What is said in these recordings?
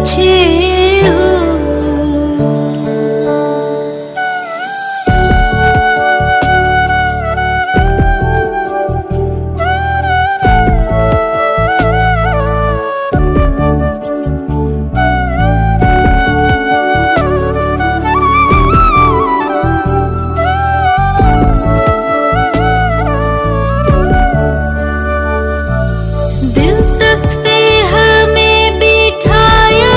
अच्छे हो। दिल तख्त पे हमें बिठाया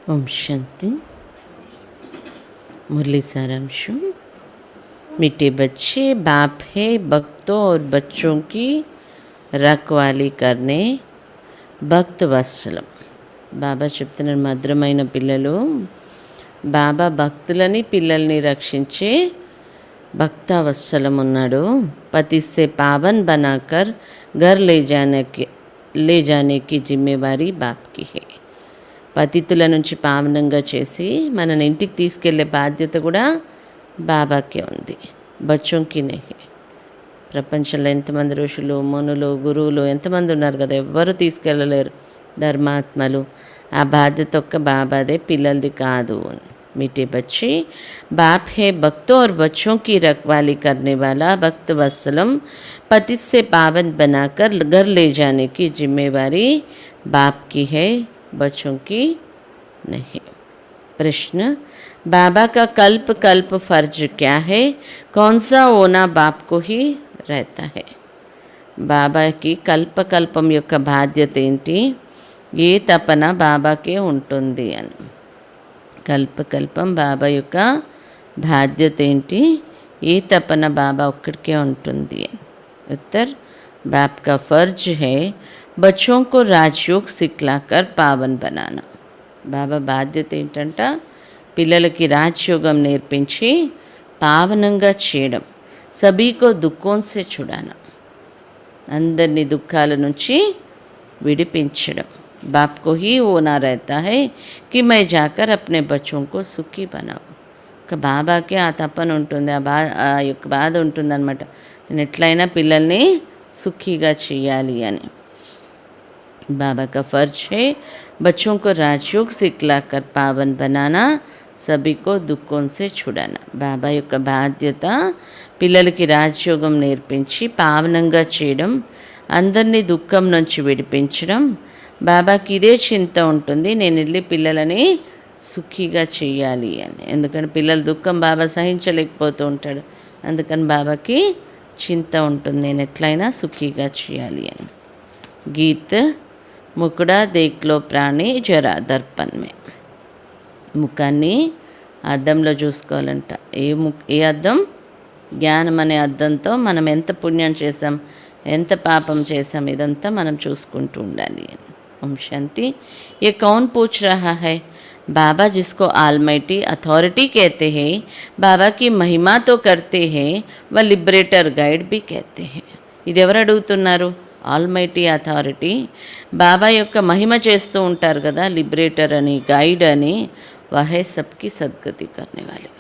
ओम शांति। मुरली सारांशु। मीठे बच्चे बाप है भक्तों और बच्चों की रखवाली करने భక్త వత్సలం. బాబా చెప్తున్నారు, మధురమైన పిల్లలు, బాబా భక్తులని పిల్లల్ని రక్షించే భక్తవత్సలం ఉన్నాడు. పతిస్సే పావన్ బనాకర్ घर ले जाने की जिम्मेवारी बाप की है. పతితుల నుంచి పావనంగా చేసి మనని ఇంటికి తీసుకెళ్లే బాధ్యత కూడా బాబాకే ఉంది. బచ్చోంకి నహి. ప్రపంచంలో ఎంతమంది ఋషులు, మునులు, గురువులు ఎంతమంది ఉన్నారు కదా, ఎవ్వరూ తీసుకెళ్ళలేరు ధర్మాత్మలు. ఆ బాధ్యత ఒక్క బాబాదే, పిల్లలది కాదు. मीठे बच्चे बाप है भक्तों और बच्चों की रखवाली करने वाला भक्त वत्सलम पति से पावन बनाकर घर ले जाने की जिम्मेवारी बाप की है, बच्चों की नहीं. प्रश्न, बाबा का कल्प कल्प फर्ज क्या है? कौन सा होना बाप को ही रहता है? బాబా కి కల్పకల్పం యొక్క బాధ్యత ఏంటి? ఏ తపన బాబాకే ఉంటుంది అని. కల్పకల్పం బాబా యొక్క బాధ్యత ఏంటి? ఏ తపన బాబా ఒక్కడికే ఉంటుంది అని. उत्तर, बाप का फर्ज है बच्चों को राजयोग सिखलाकर पावन बनाना. బాబా బాధ్యత ఏంటంట? పిల్లలకి రాజయోగం నేర్పించి పావనంగా చేయడం. సభీకో దుఃఖం సే చుడానా, అందరినీ దుఃఖాల నుంచి విడిపించడం. बाप को ही होना रहता है कि मैं जाकर अपने बच्चों को सुखी बनाऊं. బాబాకే ఆ తపన ఉంటుంది, ఆ యొక్క బాధ ఉంటుందన్నమాట. నేను ఎట్లయినా పిల్లల్ని సుఖీగా చేయాలి అని. बाबा का फर्ज है बच्चों को राजयोग सिखलाकर पावन बनाना, सभी को दुखों से छुड़ाना. బాబా యొక్క బాధ్యత పిల్లలకి రాజయోగం నేర్పించి పావనంగా చేయడం, అందరినీ దుఃఖం నుంచి విడిపించడం. బాబాకి ఇదే చింత ఉంటుంది, నేను వెళ్ళి పిల్లలని సుఖీగా చేయాలి అని. ఎందుకంటే పిల్లల దుఃఖం బాబా సహించలేకపోతూ ఉంటాడు. అందుకని బాబాకి చింత ఉంటుంది, నేను ఎట్లయినా సుఖీగా చేయాలి అని. గీత్, ముకుడా దేక్లో ప్రాణి జరా దర్పణమే. ముఖాన్ని అద్దంలో చూసుకోవాలంట. ఏ అద్దం? జ్ఞానం అనే అద్దంతో మనం ఎంత పుణ్యం చేసాం, ఎంత పాపం చేసాం, ఇదంతా మనం చూసుకుంటూ ఉండాలి అని. ओम शांति. ये कौन पूछ रहा है? बाबा जिसको आलमाइटी अथॉरिटी कहते हैं, बाबा की महिमा तो करते हैं, वह लिबरेटर गाइड भी कहते हैं. ఇది ఎవరు అడుగుతున్నారు? ఆల్మైటీ అథారిటీ బాబా యొక్క మహిమ చేస్తూ ఉంటారు కదా, లిబరేటర్ అని, గైడ్ అని. వహే సబ్కి సద్గతి కర్నే వాలే.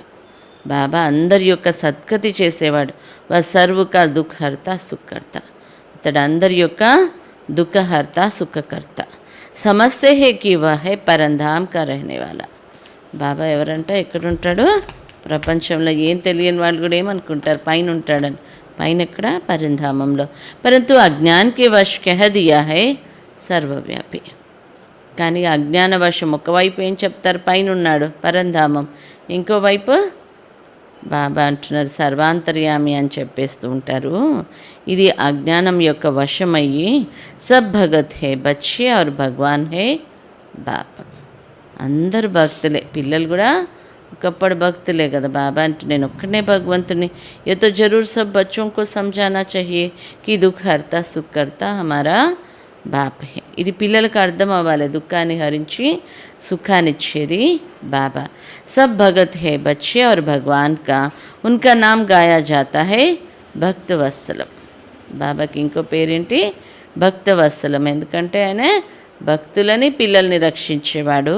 బాబా అందరి యొక్క సద్గతి చేసేవాడు. వహ సర్వకా దుఃఖహర్త సుఖకర్త. అతడు అందరి యొక్క దుఃఖహర్త సుఖకర్త. సమస్య హే కి వహే పరంధామ్ కా రహనే వాలా. బాబా ఎవరంట? ఎక్కడుంటాడు? ప్రపంచంలో ఏం తెలియని వాళ్ళు కూడా ఏమనుకుంటారు, పైన ఉంటాడని. పైన ఎక్కడ? పరంధామంలో. పరంతు అజ్ఞాన్కి వశ్ కహ దియా హై సర్వవ్యాపి. కానీ అజ్ఞాన వశం ఒకవైపు ఏం చెప్తారు? పైన ఉన్నాడు పరంధామం, ఇంకోవైపు బాబా అంటున్నారు సర్వాంతర్యామి అని చెప్పేస్తూ ఉంటారు. ఇది అజ్ఞానం యొక్క వశమయ్యి సబ్ భగత్ హే బచ్చే और భగవాన్ హే బాప్. అందరు భక్తులే, పిల్లలు కూడా ఒకప్పుడు భక్తులే కదా. బాబా అంటూ నేను ఒక్కనే భగవంతుని. ये तो जरूर सब बच्चों को समझाना चाहिए कि दुख हरता सुख करता हमारा బాప్ హే. ఇది పిల్లలకు అర్థం అవ్వాలి. దుఃఖాన్ని హరించి సుఖాన్నిచ్చేది బాబా. సబ్ భగత్ హే బచ్చే और భగవాన్ కా ఉన్కా నామ్ గాయా జాతా హై భక్త వత్సలం. బాబాకి ఇంకో పేరేంటి? భక్త వత్సలం. ఎందుకంటే ఆయన భక్తులని పిల్లల్ని రక్షించేవాడు.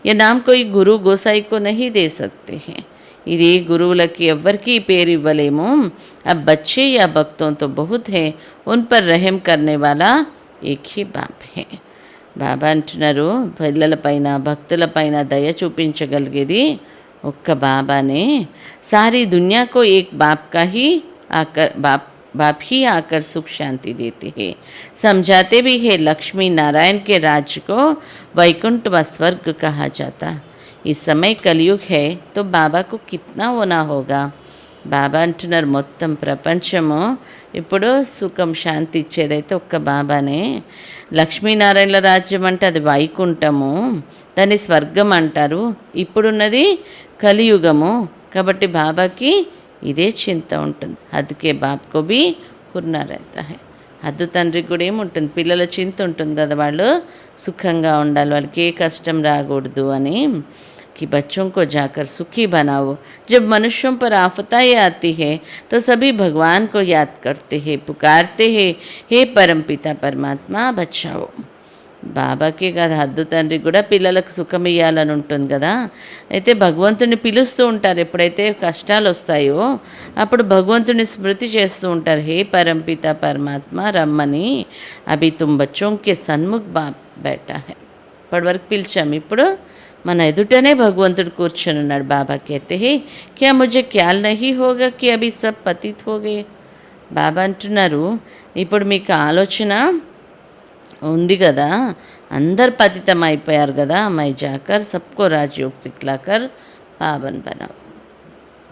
ये नाम कोई गुरु गोसाई को नहीं दे सकते हैं. ఇది గురువులకి ఎవ్వరికీ పేరు ఇవ్వలేము. अब बच्चे या भक्तों तो बहुत है, उन पर रहम करने वाला एक ही बाप है. బాబా అంటున్నారు పిల్లలపైన భక్తులపైన దయ చూపించగలిగేది ఒక్క బాబానే. सारी दुनिया को एक बाप का ही आकर बाप ही आकर सुख शांति देते हैं. समझाते भी है लक्ष्मी नारायण के राज्य को वैकुंठ व स्वर्ग कहा जाता. इस समय कलयुग है तो बाबा को कितना होना होगा. బాబా అంటున్నారు మొత్తం ప్రపంచము ఇప్పుడు సుఖం శాంతి ఇచ్చేదైతే ఒక్క బాబానే. లక్ష్మీనారాయణల రాజ్యం అంటే అది వైకుంఠము, దాన్ని స్వర్గం అంటారు. ఇప్పుడున్నది కలియుగము. కాబట్టి బాబాకి ఇదే చింత ఉంటుంది. హద్కే బాప్కో బి కుర్నా रहता है. హద్దు తండ్రికి కూడా ఏముంటుంది, పిల్లల చింత ఉంటుంది కదా, వాళ్ళు సుఖంగా ఉండాలి, వాళ్ళకి ఏ కష్టం రాకూడదు అని. कि बच्चों को जाकर सुखी बनाओ. जब मनुष्यों पर आफताएं आती है तो सभी भगवान को याद करते हैं, पुकारते हैं, हे परमपिता परमात्मा बचाओ. బాబాకే కాదు, హద్దు తండ్రికి కూడా పిల్లలకు సుఖం ఇవ్వాలని ఉంటుంది కదా. అయితే భగవంతుని పిలుస్తూ ఉంటారు. ఎప్పుడైతే కష్టాలు వస్తాయో అప్పుడు భగవంతుని స్మృతి చేస్తూ ఉంటారు. హే పరంపిత పరమాత్మ రమ్మని. అభి తుమ్ బచ్చోం కే సన్ముఖ్ బేటా హై. ఇప్పటివరకు పిలిచాం, ఇప్పుడు మన ఎదుటనే భగవంతుడు కూర్చొని ఉన్నాడు. బాబా कहते हैं क्या मुझे ख्याल नहीं होगा कि अभी सब पतित हो गए. బాబా అంటున్నారు, ఇప్పుడు మీకు ఆలోచన ఉంది కదా, అందరు పతితం అయిపోయారు కదా. మై జాకర్ సబ్కో రాజయోగ్ సిక్లాకర్ పావన్ బనావ్.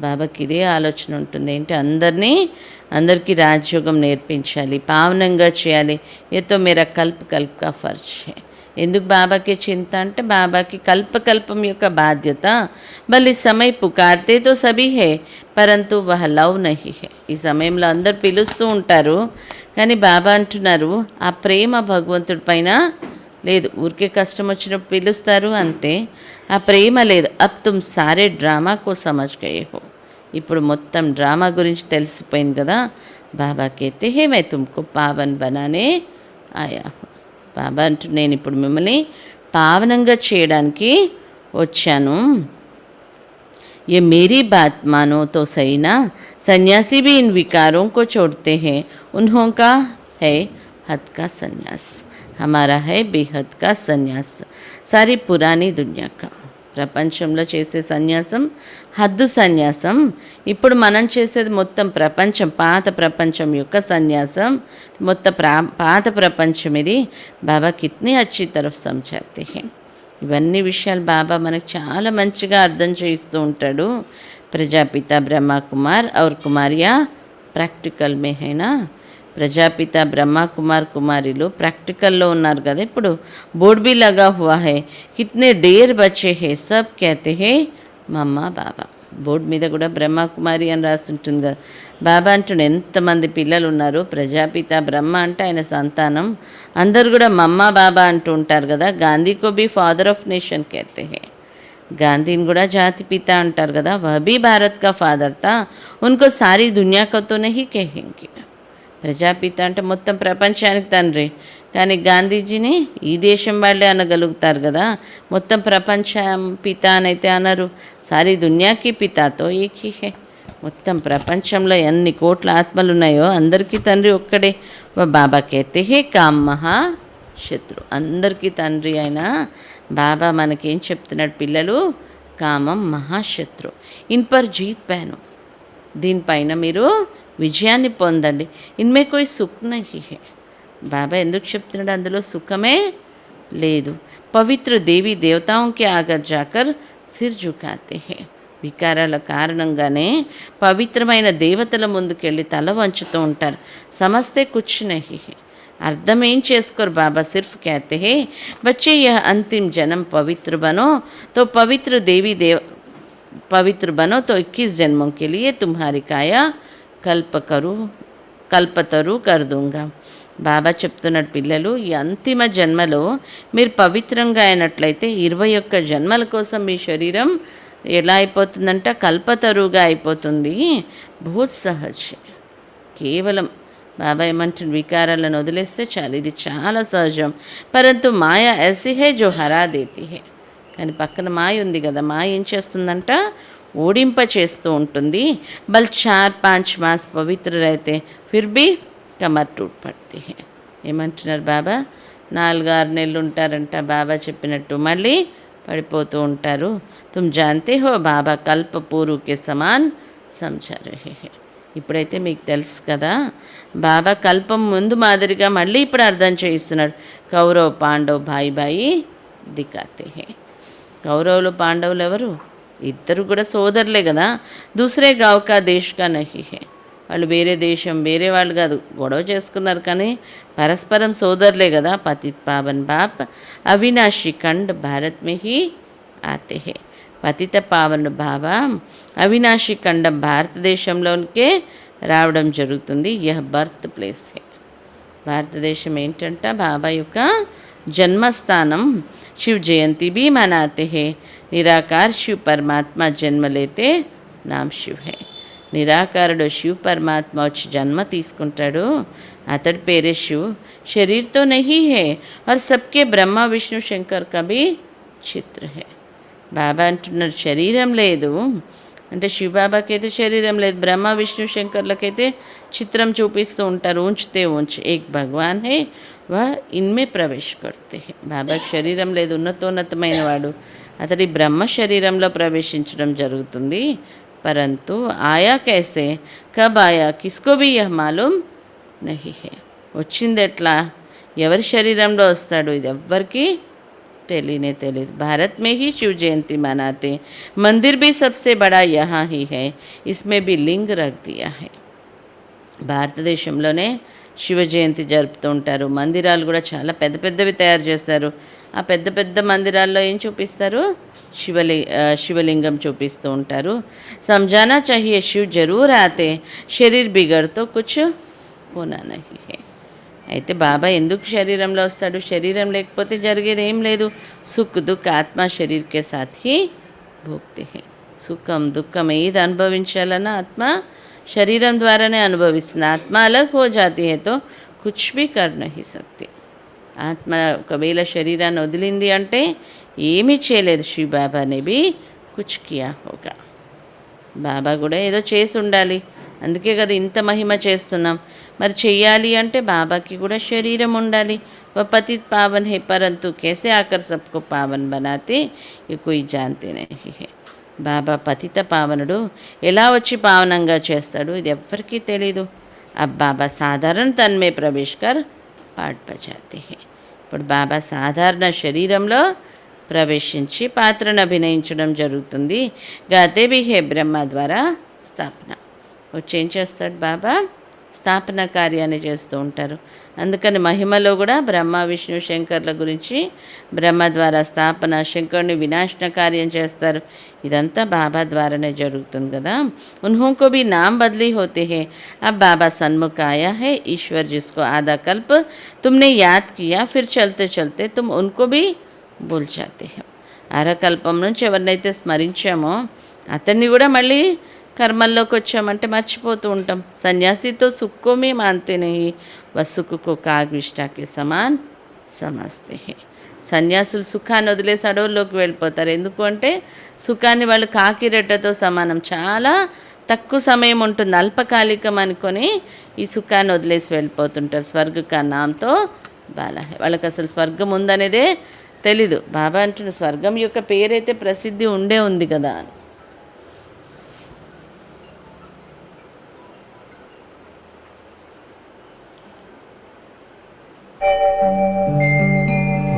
బాబాకి ఇదే ఆలోచన ఉంటుంది. ఏంటి, అందరికీ రాజయోగం నేర్పించాలి, పావనంగా చేయాలి. ఏతో మేరా కల్ప ఫర్జ్ హై. ఎందుకు బాబాకి చింత అంటే, బాబాకి కల్పకల్పం యొక్క బాధ్యత. బల్ ఈ సమయ పుకార్తే తో సభీ హే పరంతు వహ లవ్ నహీ హే. ఈ సమయంలో అందరు పిలుస్తూ ఉంటారు, కానీ బాబా అంటున్నారు ఆ ప్రేమ భగవంతుడి పైన లేదు. ఊరికే కష్టం వచ్చినప్పుడు పిలుస్తారు అంతే, ఆ ప్రేమ లేదు. అబ్ తుమ్ సారే డ్రామాకో సమజ్ గయే హో. ఇప్పుడు మొత్తం డ్రామా గురించి తెలిసిపోయింది కదా. బాబా कहते हैं मैं तुमको पावन बनाने आया हूँ. బాబా అంటూ నేను ఇప్పుడు మిమ్మల్ని పావనంగా చేయడానికి వచ్చాను. ये मेरी बात मानो तो सही ना. सन्यासी भी इन विकारों को छोड़ते हैं. उन्हों का है हद का संन्यास, हमारा है बेहद का संन्यास. सारी पुरानी दुनिया का. ప్రపంచంలో చేసే సన్యాసం హద్దు సన్యాసం. ఇప్పుడు మనం చేసేది మొత్తం ప్రపంచం, పాత ప్రపంచం యొక్క సన్యాసం. మొత్తం పాత ప్రపంచం ఇది. బాబా కిత్నీ అచ్చి తరఫ్ సమझाते हैं. ఇవన్నీ విషయాలు బాబా మనకు చాలా మంచిగా అర్థం చేయిస్తూ ఉంటాడు. ప్రజాపిత బ్రహ్మ కుమార్ ఔర్ కుమారియా ప్రాక్టికల్ మే హైనా. ప్రజాపిత బ్రహ్మ కుమార్ కుమారిలు ప్రాక్టికల్లో ఉన్నారు కదా. ఇప్పుడు బోర్డ్ भी लगा हुआ है, कितने ढेर बच्चे हैं, सब कहते हैं మమ్మా బాబా. బోర్డు మీద కూడా బ్రహ్మ కుమారి అని రాసి ఉంటుంది కదా. బాబా అంటుండే ఎంతమంది పిల్లలు ఉన్నారు. ప్రజాపిత బ్రహ్మ అంటే ఆయన సంతానం, అందరు కూడా మమ్మా బాబా అంటూ ఉంటారు కదా. గాంధీకో బి ఫాదర్ ఆఫ్ నేషన్ कहते हैं. గాంధీని కూడా జాతి పిత అంటారు కదా. వह भी भारत का फादर था, उनको सारी दुनिया को तो नहीं कहेंगे. ప్రజాపిత అంటే మొత్తం ప్రపంచానికి తండ్రి, కానీ గాంధీజీని ఈ దేశం వాళ్ళే అనగలుగుతారు కదా. మొత్తం ప్రపంచం పిత అనైతే అనరు. సారీ దునియాకి పితాతో ఏకీ హే. మొత్తం ప్రపంచంలో ఎన్ని కోట్ల ఆత్మలు ఉన్నాయో అందరికీ తండ్రి ఒక్కడే. బాబా कहते हैं काम మహా శత్రు. అందరికీ తండ్రి అయిన బాబా మనకేం చెప్తున్నాడు, పిల్లలు కామం మహాశత్రు. ఇన్ పర్ జీత్ పహను. దీనిపైన మీరు విజయాన్ని పొందండి. ఇన్మే కోయి సుఖ్ నహీ హే. బాబా ఎందుకు చెప్తున్నాడు, అందులో సుఖమే లేదు. పవిత్ర దేవి దేవతాంకి ఆగర్ జాకర్ సిర్ జుకాతే హే. వికారాల కారణంగానే పవిత్రమైన దేవతల ముందుకెళ్ళి తల వంచుతూ ఉంటారు. సమస్తే కుచ్ నహీ హే. అర్థం ఏం చేసుకోరు. బాబా సిర్ఫ్ कहते हैं बच्चे यह अंतिम जन्म पवित्र बनो तो पवित्र देवी पवित्र बनो तो 21 जन्मों के लिए तुम्हारी काया కల్పతరు కర్దుంగా. బాబా చెప్తున్నాడు, పిల్లలు ఈ అంతిమ జన్మలో మీరు పవిత్రంగా అయినట్లయితే 21 జన్మల కోసం మీ శరీరం ఎలా అయిపోతుందంట, కల్పతరుగా అయిపోతుంది. బహుత్ సహజ్. కేవలం బాబా ఏమంటుంది, వికారాలను వదిలేస్తే చాలు, ఇది చాలా సహజం. పరంతు మాయా ఐసి హే జో హరా దేతి హే. కానీ పక్కన మాయ ఉంది కదా, మాయ ఏం చేస్తుందంట, ఓడింప చేస్తూ ఉంటుంది. బల్ 4-5 మాస్ పవిత్ర రైతే ఫిర్ బీ కమర్ టూట్ పడితే. ఏమంటున్నారు బాబా, 4-6 నెలలు ఉంటారంట. బాబా చెప్పినట్టు మళ్ళీ పడిపోతూ ఉంటారు. తుమ్ జాన్తే హో బాబా కల్ప పూర్వకే సమాన్ సమझा రహే హే. ఇప్పుడైతే మీకు తెలుసు కదా, బాబా కల్పం ముందు మాదిరిగా మళ్ళీ ఇప్పుడు అర్థం చేయిస్తున్నాడు. కౌరవ్ పాండవ్ భాయి భాయి దిఖాతే హే. కౌరవులు పాండవులు ఎవరు, ఇద్దరు కూడా సోదరులే కదా. దూసరే గావ్ కా దేశ్ కా నహీ హే. వాళ్ళు వేరే దేశం వేరే వాళ్ళు కాదు, గొడవ చేసుకున్నారు కానీ పరస్పరం సోదరులే కదా. పతిత్ పావన్ బాప్ అవినాశి ఖండ్ భారత్ మే హీ ఆతే హే. పతిత పావన బాబా అవినాశి ఖండం భారతదేశంలోనికే రావడం జరుగుతుంది. యహ్ బర్త్ ప్లేస్ హే. భారతదేశం ఏంటంట బాబా యొక్క జన్మస్థానం. శివ్ జయంతి भी मनाते हैं. నిరాకార్ శివ్ పరమాత్మ జన్మ లేతే నామ్ శివ్ హే. నిరాకారుడు శివ్ పరమాత్మ వచ్చి జన్మ తీసుకుంటాడు, అతడి పేరే శివ్. శరీర్తో నహీ హే और सबके బ్రహ్మ విష్ణు శంకర్ का भी చిత్ర హే. బాబా అంటున్నారు శరీరం లేదు అంటే శివబాబాకైతే శరీరం లేదు, బ్రహ్మ విష్ణు శంకర్లకైతే చిత్రం చూపిస్తూ ఉంటారు. ఉంచితే ఉంచి ఏక్ భగవాన్ హే వా ఇన్మే ప్రవేశ్ కర్తే హే. బాబాకి శరీరం లేదు, ఉన్నతోన్నతమైన వాడు, అతడి బ్రహ్మ శరీరంలో ప్రవేశించడం జరుగుతుంది. పరంతు ఆయా కైసే కబ్ ఆయా కిస్కో భీ యహ్ మాలూమ్ నహీ హే. వచ్చింది ఎట్లా, ఎవరి శరీరంలో వస్తాడు, ఇది ఎవ్వరికీ తెలియనే తెలియదు. భారత్ మే హీ శిव जयंती मनाते. मंदिर भी सबसे बड़ा यहाँ ही है, इसमें भी लिंग रख दिया है. భారతదేశంలోనే శివ జయంతి జరుపుతూ ఉంటారు. మందిరాలు కూడా చాలా పెద్ద పెద్దవి తయారు చేస్తారు. ఆ పెద్ద పెద్ద మందిరాల్లో ఏం చూపిస్తారు, శివలింగం చూపిస్తూ ఉంటారు. समझाना चाहिए शिव जरूर आते, शरीर बिगड़ तो कुछ होना नहीं है. అయితే బాబా ఎందుకు శరీరంలో వస్తాడు, శరీరం లేకపోతే జరిగేది ఏం లేదు. సుఖ్ దుఃఖ ఆత్మ శరీర్కే సాథ్ హీ భోక్తే హే. సుఖం దుఃఖం ఏది అనుభవించాలన్నా ఆత్మ శరీరం ద్వారానే అనుభవిస్తుంది. ఆత్మ అలగ్ హో జాతి హే తో కుచ్ భీ కర్ నహీ సక్తి. ఆత్మ ఒకవేళ శరీరాన్ని వదిలింది అంటే ఏమీ చేయలేదు. శివ బాబానే బీ కుచ్ కియా హోగా. బాబా కూడా ఏదో చేసి ఉండాలి, అందుకే కదా ఇంత మహిమ చేస్తున్నాం. మరి చెయ్యాలి అంటే బాబాకి కూడా శరీరం ఉండాలి. వ పతిత్ పావన్ హే పరంతు కేసే ఆకర్ సబ్కో పావన్ బనాతే ये कोई जानते नहीं है. బాబా పతిత పావనుడు, ఎలా వచ్చి పావనంగా చేస్తాడు ఇది ఎవ్వరికీ తెలీదు. అబ్ బాబా సాధారణ తన్మే ప్రవేశ్ కర్ పాట్ బజాతే హే. ఇప్పుడు బాబా సాధారణ శరీరంలో ప్రవేశించి పాత్రను అభినయించడం జరుగుతుంది. గాతే భీ హే బ్రహ్మ ద్వారా స్థాపన. వచ్చి ఏం చేస్తాడు బాబా, స్థాపన కార్యాన్ని చేస్తూ ఉంటారు. అందుకని మహిమలో కూడా బ్రహ్మ విష్ణు శంకర్ల గురించి బ్రహ్మ ద్వారా స్థాపన, శంకరుని వినాశన కార్యం చేస్తారు. ఇదంతా బాబా ద్వారానే జరుగుతుంది కదా. ఉన్హోంకో భీ నామ్ బదలీ హోతే హే. అబ్ బాబా సన్ముఖ ఆయా హే. ఈశ్వర్ జిస్కో ఆधा कल्प तुमने याद किया फिर चलते चलते तुम उनको भी భూల్ జాతే హే. అరకల్పం నుంచి ఎవరినైతే స్మరించామో అతన్ని కూడా మళ్ళీ కర్మల్లోకి వచ్చామంటే మర్చిపోతూ ఉంటాం. సన్యాసితో సుక్కో మే మాన్తే నహీ వసుకు కాగ్విష్టాకి సమాన్ సమస్తే హే. సన్యాసులు సుఖాన్ని వదిలేసి అడవుల్లోకి వెళ్ళిపోతారు. ఎందుకు అంటే సుఖాన్ని వాళ్ళు కాకిరెట్టతో సమానం, చాలా తక్కువ సమయం ఉంటుంది, అల్పకాలికం అనుకొని ఈ సుఖాన్ని వదిలేసి వెళ్ళిపోతుంటారు. స్వర్గ కా నామ్తో బాలా హే. వాళ్ళకి అసలు స్వర్గం ఉందనేదే తెలీదు. బాబా అంటున్న స్వర్గం యొక్క పేరైతే ప్రసిద్ధి ఉంది కదా అని.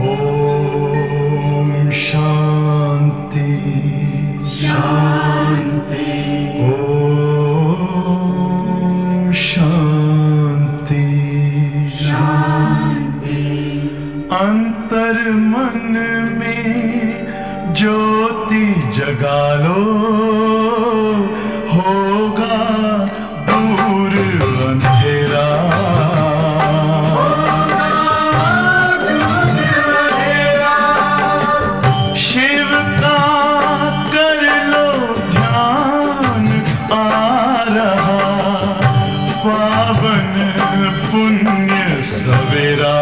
ఓం శాంతి శాంతి. ఓం శాంతి శాంతి. अंतर मन में ज्योति जगा लो, होगा दूर अंधेरा. शिव का कर लो ध्यान, आ रहा पावन पुण्य सवेरा.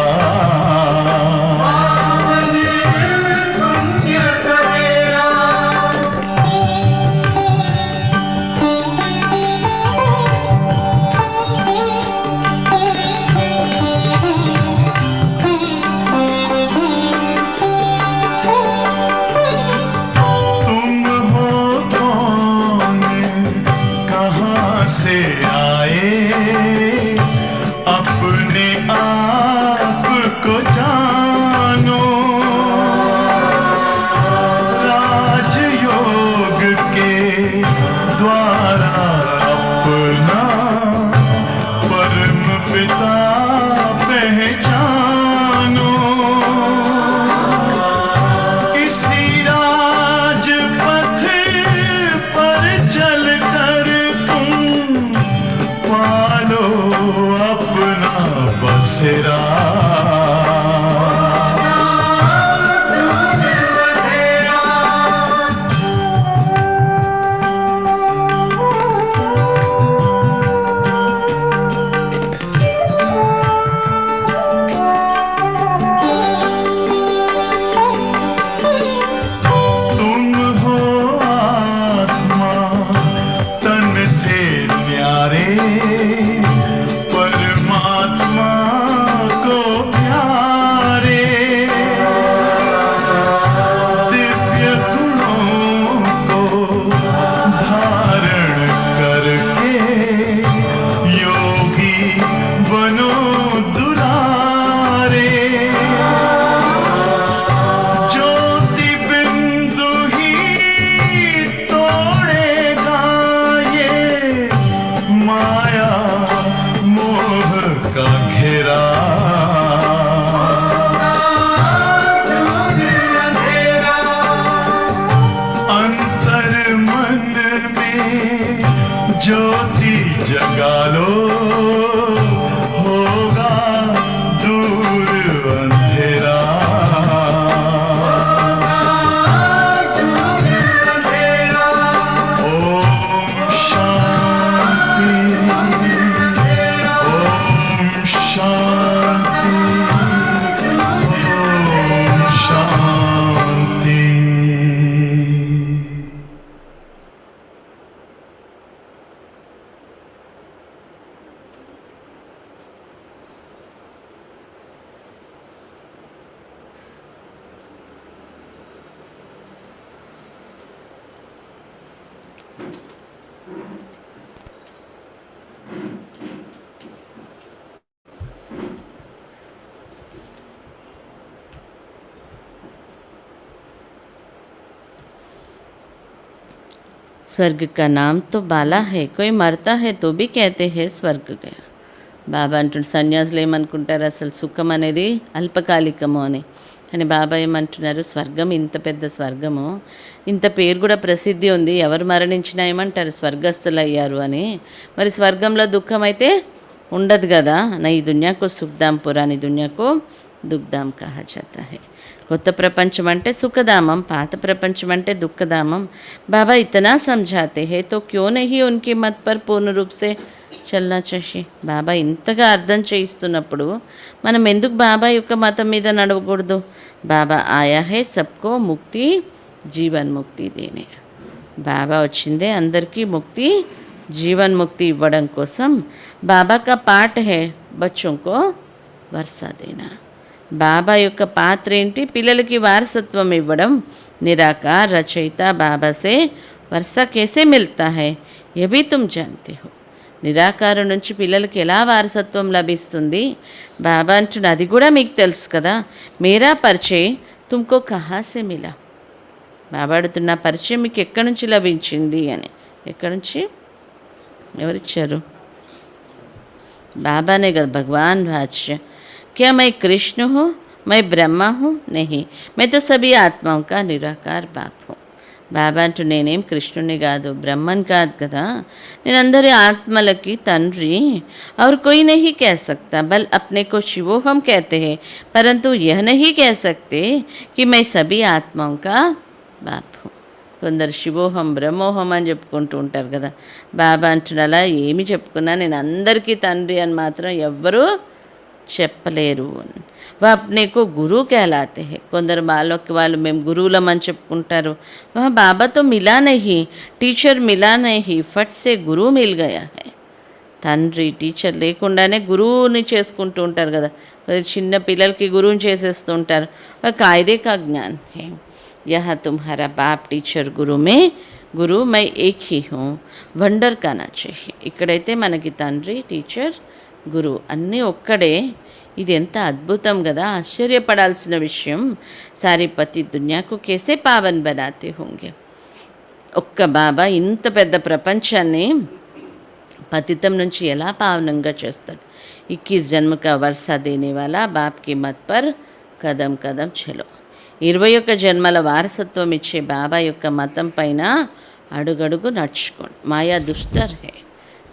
स्वर्ग का नाम तो बाला है, कोई मरता है तो भी कहते हैं స్వర్గ గయా. బాబా అంటుంటే సన్యాసులు ఏమనుకుంటారు, అసలు సుఖం అనేది అల్పకాలికము అని. కానీ బాబా ఏమంటున్నారు, స్వర్గం ఇంత పెద్ద స్వర్గము, ఇంత పేరు కూడా ప్రసిద్ధి ఉంది, ఎవరు మరణించినా ఏమంటారు స్వర్గస్థులు అయ్యారు అని. మరి స్వర్గంలో దుఃఖం అయితే ఉండదు కదా. నై దునియాకు సుఖదాం, పురాని దునియాకు దుఃఖదాం కహా జాతా హై. కొత్త ప్రపంచం అంటే సుఖధామం, పాత ప్రపంచం అంటే దుఃఖధామం. బాబా ఇతనా సమझाते हैं तो क्यों नहीं उनके मत पर पूर्ण रूप से చల్నా చషి. బాబా ఇంతగా అర్థం చేయిస్తున్నప్పుడు మనం ఎందుకు బాబా యొక్క మతం మీద నడవకూడదు. బాబా ఆయా హే సబ్కో ముక్తి జీవన్ ముక్తి దేనే. బాబా వచ్చిందే అందరికీ ముక్తి జీవన్ ముక్తి ఇవ్వడం కోసం. బాబా కా పాఠ హే బచ్చోంకో వర్షా దేనా. బాబా యొక్క పాత్ర ఏంటి, పిల్లలకి వారసత్వం ఇవ్వడం. నిరాకార్ రచయిత బాబా సే వర్షా కేసే మిల్తా హై ये भी तुम जानते हो. నిరాకారం నుంచి పిల్లలకి ఎలా వారసత్వం లభిస్తుంది. బాబా అంటున్న అది కూడా మీకు తెలుసు కదా. మేరా పరిచయం తుమ్కో కహాసే మిలా. బాబా అడుగుతున్న పరిచయం మీకు ఎక్కడి నుంచి లభించింది అని. ఎక్కడి నుంచి, ఎవరిచ్చారు? బాబానే కదా, భగవాన్ భాష్య. क्या मैं कृष्ण हूँ, मैं ब्रह्मा हूँ? नहीं, मैं तो सभी आत्माओं का निराकार बाप हूँ. బాబా అంటూ నేనేం కృష్ణుని కాదు, బ్రహ్మన్ కాదు కదా, నేను అందరి ఆత్మలకి తండ్రి. और कोई नहीं कह सकता बल अपने को शिवोहम कहते हैं, परंतु यह नहीं कह सकते कि मैं सभी आत्माओं का बाप हूँ. కొందరు శివోహం బ్రహ్మోహం అని చెప్పుకుంటూ ఉంటారు కదా. బాబా అంటున్నా అలా ఏమి చెప్పుకున్నా నేను అందరికీ తండ్రి అని మాత్రం ఎవ్వరూ చెప్పలేరు. వా అప్నేకు గురువు कहलाते हैं. కొందరు వాళ్ళకి వాళ్ళు మేము గురువులం అని చెప్పుకుంటారు. వా బాబాతో మిలా నహీ, టీచర్ మిలా నహీ, ఫట్ సే గురువు మిల్ గయా హై. తండ్రి టీచర్ లేకుండానే గురువుని చేసుకుంటూ ఉంటారు కదా. చిన్న పిల్లలకి గురువుని చేసేస్తూ ఉంటారు. కాయిదే కా జ్ఞాన్ హై. యహా తుమ్హారా బాప్ టీచర్ గురు మే గురు మై ఏక్ హీ హూ, వండర్ కానా चाहिए. ఇక్కడైతే మనకి తండ్రి టీచర్ గురువు అన్నీ ఒక్కడే. ఇది ఎంత అద్భుతం కదా, ఆశ్చర్యపడాల్సిన విషయం. సారీ పతి దునియాకు కేసే పావన్ బనాతే హోంగే. ఒక్క బాబా ఇంత పెద్ద ప్రపంచాన్ని పతితం నుంచి ఎలా పావనంగా చేస్తాడు. 21 జన్మ కా వర్షా దేనే వాలా బాప్ కి మత్ పర్ కదం కదం చలో. 21 జన్మల వారసత్వం ఇచ్చే బాబా యొక్క మతం పైన అడుగడుగు నడుచుకోండి. మాయా దుష్టర్ హే.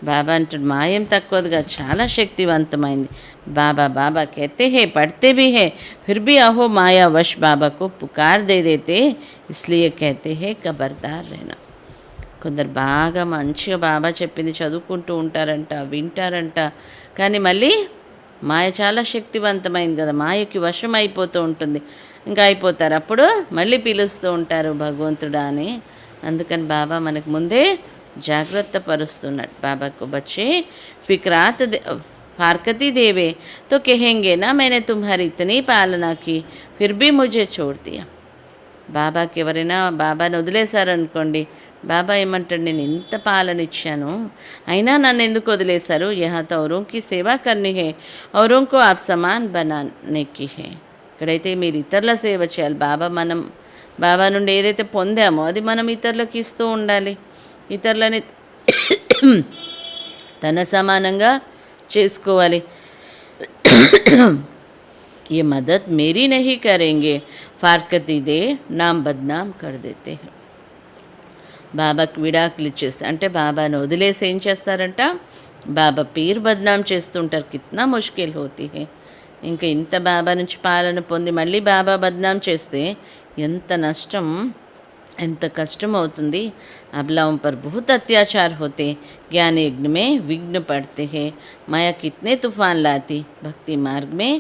బాబా అంటాడు మాయం తక్కువదిగా చాలా శక్తివంతమైంది. बाबा बाबा कहते हैं, पढ़ते भी हैं, फिर भी अहो माया वश बाबा को पुकार दे देते, इसलिए कहते हैं खबरदार रहना. కొందరు బాగా మంచిగా బాబా చెప్పింది చదువుకుంటూ ఉంటారంట, వింటారంట. కానీ మళ్ళీ మాయ చాలా శక్తివంతమైంది కదా, మాయకి వశం అయిపోతూ ఉంటుంది. ఇంకా అయిపోతారు, అప్పుడు మళ్ళీ పిలుస్తూ ఉంటారు భగవంతుడా అని. అందుకని బాబా మనకు ముందే జాగ్రత్త పరుస్తున్నాడు. బాబాకు బచ్చే ఫిక్రాత్ फारकती देवे तो कहेंगे ना मैंने तुम्हारी इतनी पालना की फिर भी मुझे छोड़ दिया. బాబాకి ఎవరైనా బాబాని వదిలేశారనుకోండి, బాబా ఏమంటాడు, నేను ఇంత పాలన ఇచ్చాను అయినా నన్ను ఎందుకు వదిలేశారు. యహా తో ఔరోं की सेवा करनी है, औरों को आप समान बनाने की है. ఇక్కడైతే మీరు ఇతరుల సేవ చేయాలి. బాబా నుండి ఏదైతే పొందామో అది మనం ఇతరులకు ఇస్తూ ఉండాలి. ఇతరులని తన సమానంగా చేసుకోవాలి. ये मदद मेरी नहीं करेंगे, फारकती दे नाम बदनाम कर देते हैं. బాబాకి విడాకులు ఇచ్చేసి అంటే బాబాను వదిలేసి ఏం చేస్తారంట, బాబా పేరు బద్నాం చేస్తుంటారు. కిత్నా ముష్కిల్ హోతీ హే. ఇంకా ఇంత బాబా నుంచి పాలన పొంది మళ్ళీ బాబా బద్నాం చేస్తే ఎంత నష్టం, ఎంత కష్టం అవుతుంది. अबलाओं पर बहुत अत्याचार होते, ज्ञान यज्ञ में विघ्न पड़ते हैं, माया कितने तूफान लाती, भक्ति मार्ग में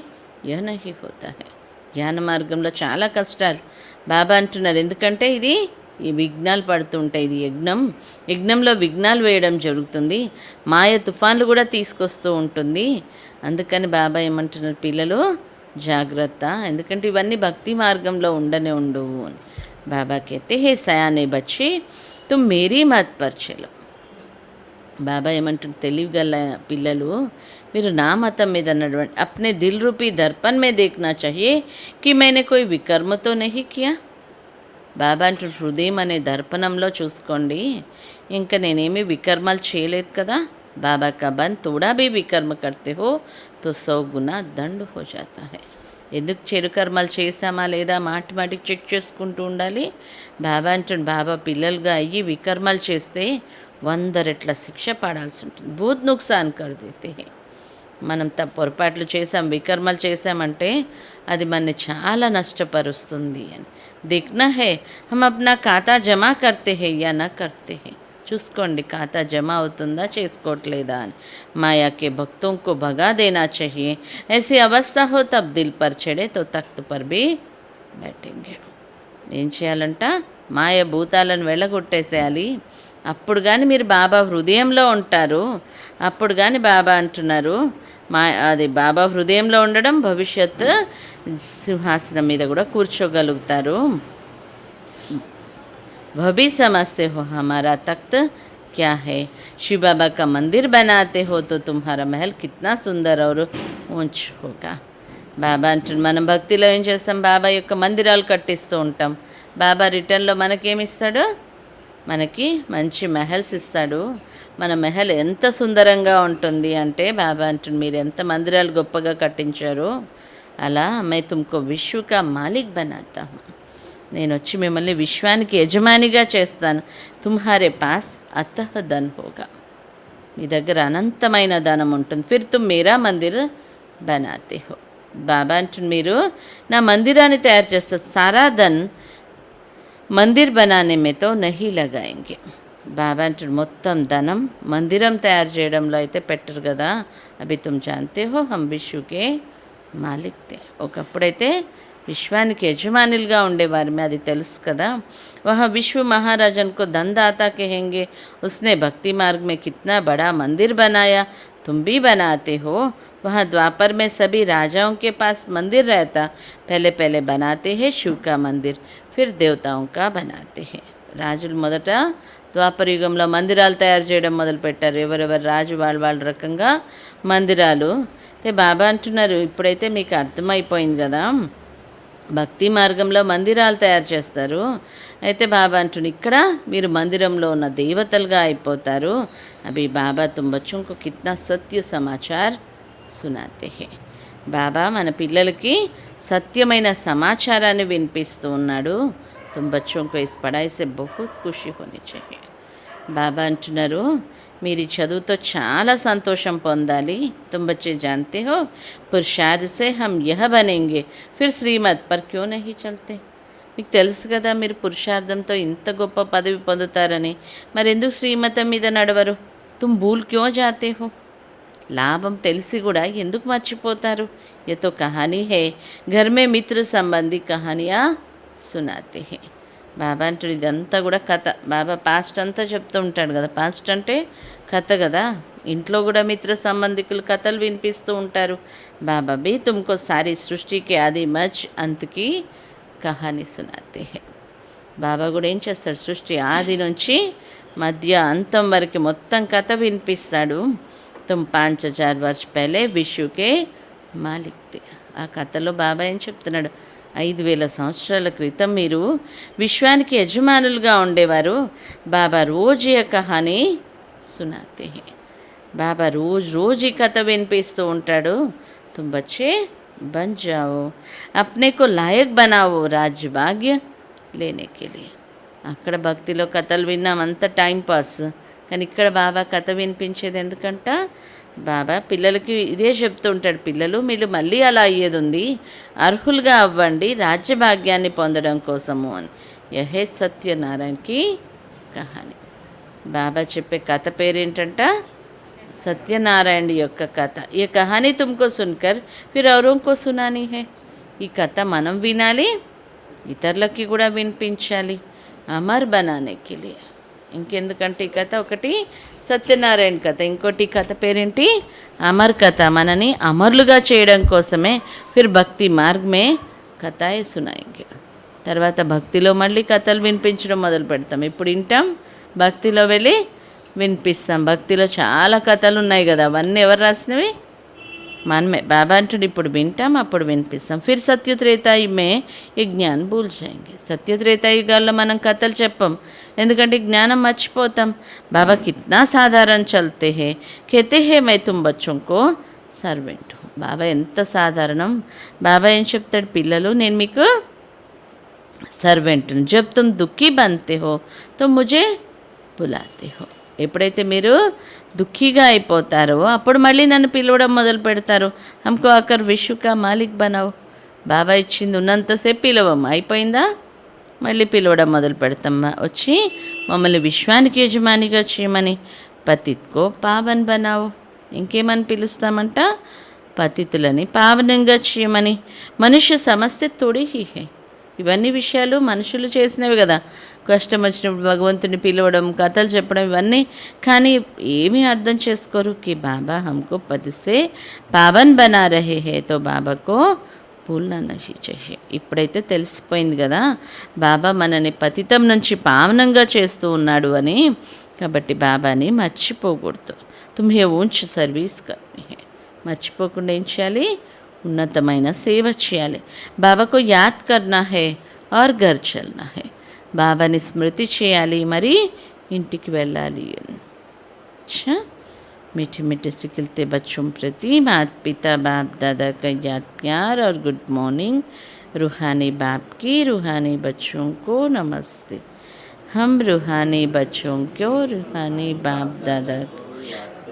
यह नहीं होता है. జ్ఞాన మార్గంలో చాలా కష్టాలు బాబా అంటున్నారు. ఎందుకంటే ఇది ఈ విఘ్నాలు పడుతుంటాయి. ఇది యజ్ఞంలో విఘ్నాలు వేయడం జరుగుతుంది. మాయ తుఫాన్లు కూడా తీసుకొస్తూ ఉంటుంది. అందుకని బాబా ఏమంటున్నారు, పిల్లలు జాగ్రత్త, ఎందుకంటే ఇవన్నీ భక్తి మార్గంలో ఉండనే ఉండవు. బాబా कहते हैं सयाने बच्चे తుమ్ మేరీ మత్ పర్ చలో. బాబా ఏమంటారు, తెలివిగల పిల్లలు మీరు నా మతం మీద నడవండి. అప్నే దిల్ రూపీ దర్పణ్ మే దేఖ్నా చాహియే కి मैंने कोई विकर्म तो नहीं किया. బాబా అంటారు, హృదయం అనే దర్పణంలో చూసుకోండి, ఇంకా నేనేమి వికర్మలు చేయలేదు కదా. బాబా కా బంద్ తోడా భీ వికర్మ కర్తే హో తో 100 గునా దండ్ హో జాతా హై. ఎందుకు చెడు కర్మలు చేశామా లేదా మాటి మాటికి చెక్ చేసుకుంటూ ఉండాలి. బాబా అంటాడు, బాబా పిల్లలుగా అయ్యి వికర్మలు చేస్తే 100 రెట్ల శిక్ష పడాల్సి ఉంటుంది. బూత్ నుక్సాన్ కర్దేతే. మనం పొరపాట్లు చేసాం, వికర్మలు చేసామంటే అది మనని చాలా నష్టపరుస్తుంది అని. దిక్నా హే హమ్ అప్నా ఖాతా జమా కర్తే హే యా నా కర్తే హే. చూసుకోండి ఖాతా జమా అవుతుందా చేసుకోవట్లేదా అని. మాయాకే భక్తోं को भगा देना चाहिए. ऐसी अवस्था हो तब दिल पर चढ़े तो तख्त पर भी बैठेंगे. ఏం చేయాలంట, మాయ భూతాలను వెళ్ళగొట్టేసేయాలి. అప్పుడు కానీ మీరు బాబా హృదయంలో ఉంటారు. అప్పుడు కానీ బాబా అంటున్నారు, అది బాబా హృదయంలో ఉండడం భవిష్యత్ సింహాసనం మీద కూడా కూర్చోగలుగుతారు. भभी समझते हो हमारा तख्त क्या है, शिव बाबा का मंदिर बनाते हो तो तुम्हारा महल कितना सुंदर और ऊंच होगा. బాబా అంటుంది, మనం భక్తిలో ఏం చేస్తాం, బాబా యొక్క మందిరాలు కట్టిస్తూ ఉంటాం. బాబా రిటర్న్లో మనకేమిస్తాడు, మనకి మంచి మెహల్స్ ఇస్తాడు. మన మెహల్ ఎంత సుందరంగా ఉంటుంది అంటే, బాబా అంటుంది, మీరు ఎంత మందిరాలు గొప్పగా కట్టించారు. అలా మై తుమ్కో విశ్వ కా మాలిక్ బనాతా హూ. నేను వచ్చి మిమ్మల్ని విశ్వానికి యజమానిగా చేస్తాను. తుమ్హారే పాస్ అతహ ధన్ హోగా. మీ దగ్గర అనంతమైన ధనం ఉంటుంది. ఫిర్ తుమ్ మేరా మందిర్ బనాతే హో. బాబా అంటుంది, మీరు నా మందిరాన్ని తయారు చేస్తారు. సారా ధన్ మందిర్ బనానే మేతో నహీ లగాయింగే. బాబా అంటుంది, మొత్తం ధనం మందిరం తయారు చేయడంలో అయితే పెట్టరు కదా. అభి తుమ్ జాన్తే హో హమ్ విశ్వకే మాలిక్ తే. ఒకప్పుడైతే విశ్వానికి యజమానులుగా ఉండేవారిమే, అది తెలుసు కదా. వహా విశ్వ మహారాజన్ को धन दाता कहेंगे. उसने भक्ति मार्ग में कितना बड़ा मंदिर बनाया, तुम भी बनाते हो. वहाँ द्वापर में सभी राजाओं के पास मंदिर रहता. पहले पहले बनाते हैं शिव का मंदिर, फिर देवताओं का बनाते हैं. రాజులు మొదట ద్వాపర యుగంలో మందిరాలు తయారు చేయడం మొదలుపెట్టారు. ఎవరెవరు రాజు వాళ్ళ రకంగా మందిరాలు. అయితే బాబా అంటున్నారు, ఇప్పుడైతే మీకు అర్థమైపోయింది కదా, భక్తి మార్గంలో మందిరాలు తయారు చేస్తారు. అయితే బాబా అంటున్నారు, ఇక్కడ మీరు మందిరంలో ఉన్న దేవతలుగా అయిపోతారు. అవి బాబా తుమ్ బచ్చోं को कितना సత్య సమాచార్ సునాతే హే. బాబా మన పిల్లలకి సత్యమైన సమాచారాన్ని వినిపిస్తూ ఉన్నాడు. తుమ్ బచ్చోं को इस पढ़ाई से बहुत खुशी होनी चाहिए. బాబా అంటున్నారు, మీరు ఈ చదువుతో చాలా సంతోషం పొందాలి. तुम बच्चे जानते हो पुरुषार्थ से हम यह बनेंगे, फिर श्रीमत पर क्यों नहीं चलते. మీకు తెలుసు కదా మీరు పురుషార్థంతో ఇంత గొప్ప పదవి పొందుతారని, మరి ఎందుకు శ్రీమతం మీద నడవరు. తుమ్ భూల్ క్యో జాతే హో. లాభం తెలిసి కూడా ఎందుకు మర్చిపోతారు. ये तो कहानी है, घर में मित्र संबंधी कहानियाँ सुनाते हैं. బాబా అంటాడు, ఇదంతా కూడా కథ. బాబా పాస్ట్ అంతా చెప్తూ ఉంటాడు కదా. పాస్ట్ అంటే కథ కదా. ఇంట్లో కూడా మిత్ర సంబంధికులు కథలు వినిపిస్తూ ఉంటారు. బాబా బి తుమ్కో సారీ సృష్టికి ఆది మచ్ అంతకి కహాని సునాతే హే. బాబా కూడా ఏం చేస్తాడు, సృష్టి ఆది నుంచి మధ్య అంతం వరకు మొత్తం కథ వినిపిస్తాడు. తుమ్ 5000 వర్ష పహలే విశ్వకే మాలిక్ తే. ఆ కథలో బాబా ఏం చెప్తున్నాడు, 5000 సంవత్సరాల క్రితం మీరు విశ్వానికి యజమానులుగా ఉండేవారు. బాబా రోజు ఈ కహాని సునాతే హే. బాబా రోజు ఈ కథ వినిపిస్తూ ఉంటాడు. తుమ్ బచ్చే బన్ జాओ, అప్నే కో లాయక్ బనావో రాజ్య భాగ్య లేనే కే లియే. అక్కడ భక్తిలో కథలు విన్నాం, అంత టైం పాస్. కానీ ఇక్కడ బాబా కథ వినిపించేది ఎందుకంట, బాబా పిల్లలకి ఇదే చెప్తూ ఉంటాడు, పిల్లలు మీరు మళ్ళీ అలా అయ్యేది ఉంది, అర్హులుగా అవ్వండి రాజ్యభాగ్యాన్ని పొందడం కోసము అని. యహే సత్యనారాయణకి కహాని. బాబా చెప్పే కథ పేరేంటంట, సత్యనారాయణ యొక్క కథ. ఈ కహాని తుమ్కో సున్కర్ ఫిర్ ఔరోं को सुनानी है. ఈ కథ మనం వినాలి, ఇతరులకి కూడా వినిపించాలి. అమర్ బనానే కే లియే. ఇంకెందుకంటే ఈ కథ ఒకటి సత్యనారాయణ కథ, ఇంకోటి కథ పేరేంటి అమర్ కథ. మనని అమరులుగా చేయడం కోసమే. ఫిర్ భక్తి మార్గమే కథాయే సునాయింగే. తర్వాత భక్తిలో మళ్ళీ కథలు వినిపించడం మొదలు పెడతాం. ఇప్పుడు వింటాం, భక్తిలో వెళ్ళి వినిపిస్తాం. భక్తిలో చాలా కథలు ఉన్నాయి కదా, అవన్నీ ఎవరు రాసినవి? మనమే. బాబా అంటుడు ఇప్పుడు వింటాం, అప్పుడు వినిపిస్తాం. ఫిర్ సత్యత్రేతాయి మే ఈ జ్ఞాన్ భూల్ జాయింగే. సత్యత్రేతాయుగాల్లో మనం కథలు చెప్పం, ఎందుకంటే జ్ఞానం మర్చిపోతాం. బాబా కిత్నా సాధారణ చల్తే హే, కెతే హే మై తుమ్ బచ్చోంకో సర్వెంట్. బాబా ఎంత సాధారణం. బాబా ఏం చెప్తాడు, పిల్లలు నేను మీకు సర్వెంట్ను. జబ్ తుమ్ దుఃఖీ బంతే హో తో ముజే బులాతే హో. ఎప్పుడైతే మీరు దుఃఖీగా అయిపోతారో అప్పుడు మళ్ళీ నన్ను పిలవడం మొదలు పెడతారు. హమ్కో ఆకర్ విశ్వకా మాలిక్ బనావు. బాబా ఇచ్చింది ఉన్నంతసేపు పిలవం, అయిపోయిందా మళ్ళీ పిలవడం మొదలు పెడతాం. వచ్చి మమ్మల్ని విశ్వానికి యజమానిగా చేయమని. పతిత్కో పావన్ బనావు. ఇంకేమని పిలుస్తామంట, పతితులని పావనంగా చేయమని. మనుష్య సమస్య తోడి హీ హే. ఇవన్నీ విషయాలు మనుషులు చేసినవి కదా, కష్టం వచ్చినప్పుడు భగవంతుని పిలవడం, కథలు చెప్పడం, ఇవన్నీ. కానీ ఏమీ అర్థం చేసుకోరు. కి బాబా హమ్కో పతిసే పావన్ బనా రహే హే తో బాబాకో పూల్నా నహీ చహియే. ఇప్పుడైతే తెలిసిపోయింది కదా, బాబా మనని పతితం నుంచి పావనంగా చేస్తూ ఉన్నాడు అని. కాబట్టి బాబాని మర్చిపోకూడదు. తుమ్హే ఊంచ్ సర్వీస్ కర్నీ హే. మర్చిపోకుండా ఏం చేయాలి, ఉన్నతమైన సేవ చేయాలి. బాబాకు యాద్ కర్నా హే ఆర్ ఘర్ చల్నా హే. బాబాని స్మృతి చేయాలి, మరి ఇంటికి వెళ్ళాలి. अच्छा मीठे मीठे से खिलते बच्चों प्रति माता पिता बाप दादा का याद प्यार और गुड मॉर्निंग. रूहानी बाप की रूहानी बच्चों को नमस्ते. हम रूहानी बच्चों को रूहानी बाप दादा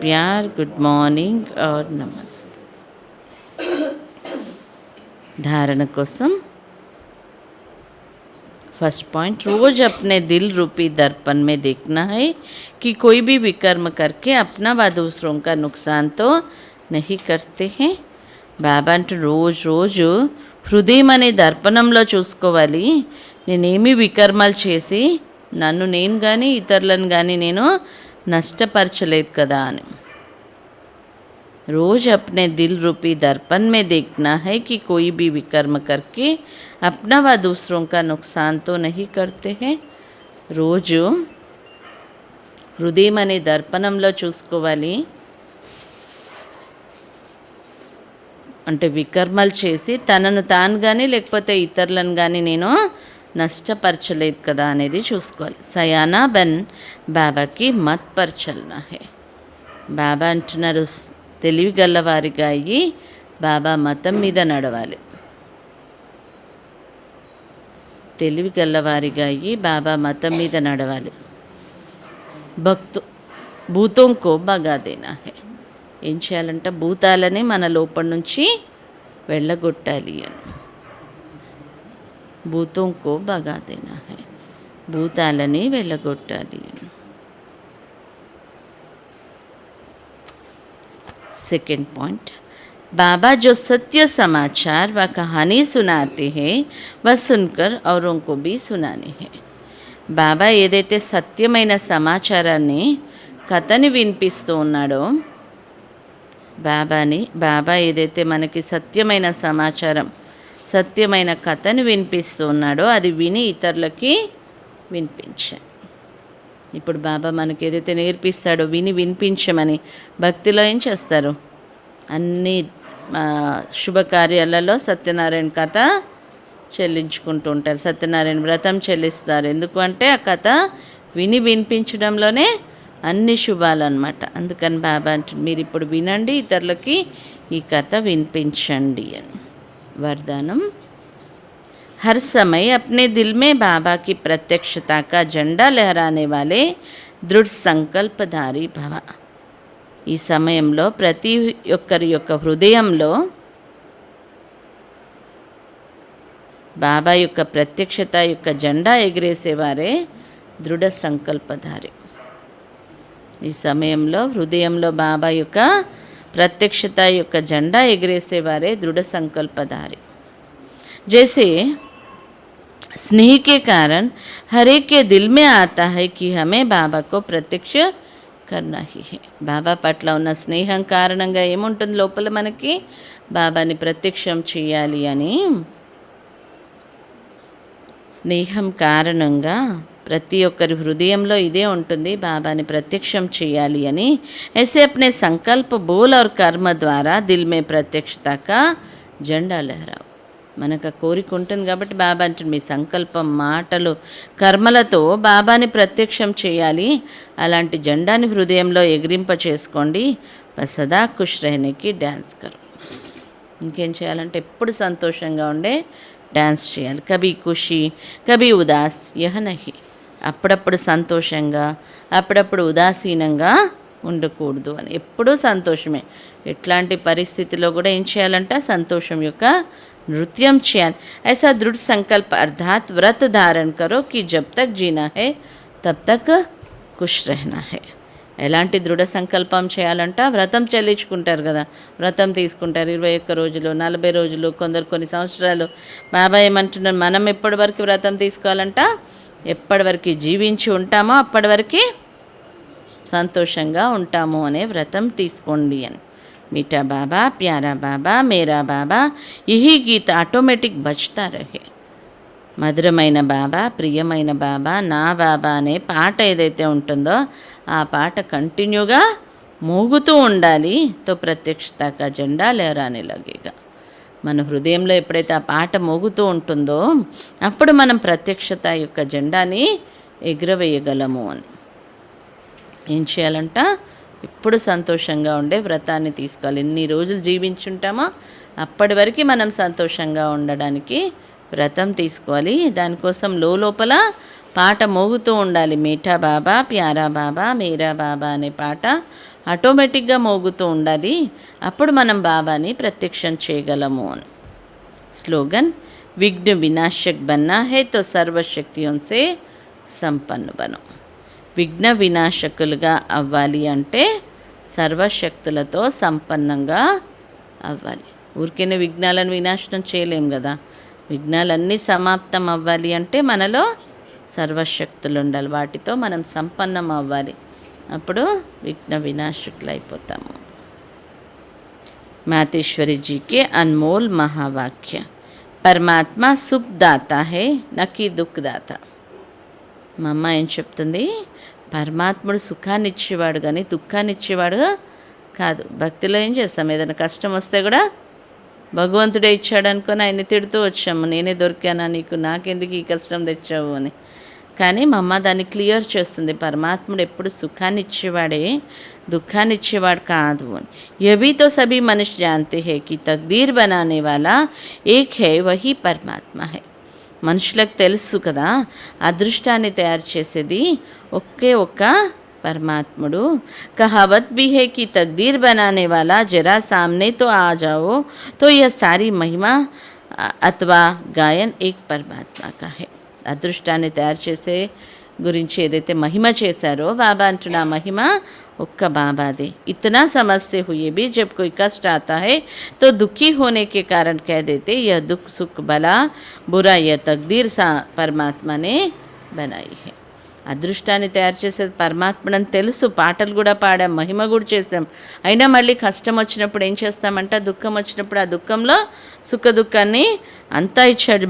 प्यार, गुड मॉर्निंग और नमस्ते. धारण कोसम फर्स्ट पॉइंट, रोज अपने दिल रूपी दर्पण में देखना है कि कोई भी विकर्म करके अपना व दूसरों का नुकसान तो नहीं करते हैं. బాబా అంటూ రోజు హృదయం అనే దర్పణంలో చూసుకోవాలి, నేనేమి వికర్మాలు చేసి నన్ను నేను కానీ ఇతరులను కానీ నేను నష్టపరచలేదు కదా అని. रोज अपने दिल रूपी दर्पण में देखना है कि कोई भी विकर्म करके अपना व दूसरों का नुकसान तो नहीं करते हैं. రోజు హృదయం అనే దర్పణంలో చూసుకోవాలి, అంటే వికర్మలు చేసి తనను తాను కానీ లేకపోతే ఇతరులను కానీ నేను నష్టపరచలేదు కదా అనేది చూసుకోవాలి. సయానా బన్ బాబాకి మత్ పర్ చల్నా హే. బాబా అంటున్నారు, తెలివి గల్లవారిగా అయ్యి బాబా మతం మీద నడవాలి. తెలివి గల్లవారిగా అయ్యి బాబా మతం మీద నడవాలి. భూతోంకో బగా దేనా హే. ఏం చేయాలంట, భూతాలని మన లోపల నుంచి వెళ్ళగొట్టాలి అని. భూతోంకో బగా దేనా హే, భూతాలని వెళ్ళగొట్టాలి అని. सेकेंड पॉइंट, बाबा जो सत्य समाचार व कहानी सुनाते हैं वह सुनकर औरों को भी सुनानी है. బాబా ఏదైతే సత్యమైన సమాచారాన్ని కథని వినిపిస్తూ ఉన్నాడో, బాబా ఏదైతే మనకి సత్యమైన సమాచారం సత్యమైన కథని వినిపిస్తూ ఉన్నాడో అది విని ఇతరులకి వినిపించాలి. ఇప్పుడు బాబా మనకి ఏదైతే నేర్పిస్తాడో విని వినిపించమని, భక్తిలో ఏం చేస్తారు, అన్ని శుభకార్యాలలో సత్యనారాయణ కథ చెల్లించుకుంటూ ఉంటారు. సత్యనారాయణ వ్రతం చెల్లిస్తారు. ఎందుకు అంటే ఆ కథ విని వినిపించడంలోనే అన్ని శుభాలు అన్నమాట. అందుకని బాబా అంటుంది, మీరు ఇప్పుడు వినండి, ఇతరులకి ఈ కథ వినిపించండి అని. వరదానం, हर समय अपने दिल में बाबा की प्रत्यक्षता का झंडा लहराने वाले दृढ़ संकल्पधारी भव. ఈ సమయంలో ప్రతి ఒక్కరి యొక్క హృదయంలో బాబా యొక్క ప్రత్యక్షత యొక్క జెండా ఎగిరేసేవారే దృఢ సంకల్పధారి. ఈ సమయంలో హృదయంలో బాబా యొక్క ప్రత్యక్షత యొక్క జెండా ఎగిరేసేవారే దృఢ సంకల్పధారి. जैसे स्नेह के कारण हर एक के दिल में आता है कि हमें बाबा को प्रत्यक्ष करना ही है. బాబా పట్ల ఉన్న స్నేహం కారణంగా ఏముంటుంది లోపల మనకి, బాబాని ప్రత్యక్షం చేయాలి అని. స్నేహం కారణంగా ప్రతి ఒక్కరి హృదయంలో ఇదే ఉంటుంది, బాబాని ప్రత్యక్షం చేయాలి అని. ऐसे अपने संकल्प बोल और कर्म ద్వారా దిల్ మే ప్రత్యక్షత కా జెండా లహరావు. మనకు ఆ కోరిక ఉంటుంది కాబట్టి బాబా అంటుంది మీ సంకల్పం, మాటలు, కర్మలతో బాబాని ప్రత్యక్షం చేయాలి. అలాంటి జెండాని హృదయంలో ఎగిరింప చేసుకోండి. సదా ఖుష్ రహనేకి డ్యాన్స్ కరు. ఇంకేం చేయాలంటే ఎప్పుడు సంతోషంగా ఉండే డ్యాన్స్ చేయాలి. కభీ ఖుషి కభీ ఉదాస్ యహ నహి. అప్పుడప్పుడు సంతోషంగా అప్పుడప్పుడు ఉదాసీనంగా ఉండకూడదు అని. ఎప్పుడూ సంతోషమే. ఎట్లాంటి పరిస్థితిలో కూడా ఏం చేయాలంట, సంతోషం యొక్క నృత్యం చేయాలి. ऐसा दृढ़ संकल्प अर्थात व्रत धारण करो कि जब तक जीना है तब तक खुश रहना है. ఎలాంటి దృఢ సంకల్పం చేయాలంట, వ్రతం చెల్లించుకుంటారు కదా, వ్రతం తీసుకుంటారు 21 రోజులు 40 రోజులు, కొందరు కొన్ని సంవత్సరాలు. బాబా ఏమంటున్నారు, మనం ఎప్పటి వరకు వ్రతం తీసుకోవాలంట, ఎప్పటి వరకు జీవించి ఉంటామో అప్పటి వరకు సంతోషంగా ఉంటాము అనే వ్రతం తీసుకోండి అని. మీఠా బాబా, ప్యారా బాబా, మేరా బాబా, యహీ గీత ఆటోమేటిక్ బజ్తా రహే. మధురమైన బాబా, ప్రియమైన బాబా, నా బాబా అనే పాట ఏదైతే ఉంటుందో ఆ పాట కంటిన్యూగా మోగుతూ ఉండాలి. తో ప్రత్యక్షత కా జెండా లహరానే లగేగా. మన హృదయంలో ఎప్పుడైతే ఆ పాట మోగుతూ ఉంటుందో అప్పుడు మనం ప్రత్యక్షత యొక్క జెండాని ఎగురవేయగలము అని. ఏం చేయాలంట, ఎప్పుడు సంతోషంగా ఉండే వ్రతాన్ని తీసుకోవాలి. ఎన్ని రోజులు జీవించుంటామో అప్పటి వరకు మనం సంతోషంగా ఉండడానికి వ్రతం తీసుకోవాలి. దానికోసం లోపల పాట మోగుతూ ఉండాలి. మీఠా బాబా, ప్యారా బాబా, మేరా బాబా అనే పాట ఆటోమేటిక్గా మోగుతూ ఉండాలి. అప్పుడు మనం బాబాని ప్రత్యక్షం చేయగలము అని. స్లోగన్ విఘ్న వినాశక్ బన్నా హై తో సర్వశక్తియోం సే సంపన్న బనో. విఘ్న వినాశకులుగా అవ్వాలి అంటే సర్వశక్తులతో సంపన్నంగా అవ్వాలి. ఊరికైనా విఘ్నాలను వినాశనం చేయలేం కదా. విఘ్నాలన్నీ సమాప్తం అవ్వాలి అంటే మనలో సర్వశక్తులు ఉండాలి, వాటితో మనం సంపన్నం అవ్వాలి. అప్పుడు విఘ్న వినాశకులు అయిపోతాము. మాతేశ్వరి జీకే అన్మోల్ మహావాక్య పరమాత్మ సుఖ్ దాతా హే నకి దుఃఖ్ దాతా. మా అమ్మ ఏం చెప్తుంది, పరమాత్ముడు సుఖాన్ని ఇచ్చేవాడు కానీ దుఃఖాన్ని ఇచ్చేవాడు కాదు. భక్తిలో ఏం చేస్తాం, ఏదైనా కష్టం వస్తే కూడా భగవంతుడే ఇచ్చాడు అనుకొని ఆయన్ని తిడుతూ వచ్చాము, నేనే దొరికానా నీకు, నాకెందుకు ఈ కష్టం తెచ్చావు అని. కానీ మా అమ్మ దాన్ని క్లియర్ చేస్తుంది, పరమాత్ముడు ఎప్పుడు సుఖాన్ని ఇచ్చేవాడే, దుఃఖాన్ని ఇచ్చేవాడు కాదు అని. యభీ తో సభీ మనుష్య జానతే హై కి తక్దీర్ బనానే వాలా ఏక్ హై వహీ పరమాత్మ హై. మనుషులకు తెలుసు కదా, అదృష్టాన్ని తయారు చేసేది ఒకే ఒక్క परमात्मुडु. कहावत भी है कि तकदीर बनाने वाला जरा सामने तो आ जाओ तो यह सारी महिमा अथवा गायन एक परमात्मा का है. అదృష్టాన్ని తయారు చేసే గురించి ఏదైతే మహిమ చేశారో బాబా అంటున్నా మహిమ ఒక్క బాబాదే. इतना समझते हुए भी जब कोई कष्ट आता है तो दुखी होने के कारण कह देते यह दुख सुख भला बुरा यह तकदीर सा परमात्मा ने बनाई है. అదృష్టాన్ని తయారు చేసేది పరమాత్మని తెలుసు, పాటలు కూడా పాడాం, మహిమ కూడా చేసాం. అయినా మళ్ళీ కష్టం వచ్చినప్పుడు ఏం చేస్తామంట, దుఃఖం వచ్చినప్పుడు ఆ దుఃఖంలో సుఖ దుఃఖాన్ని అంతా ఇచ్చాడు,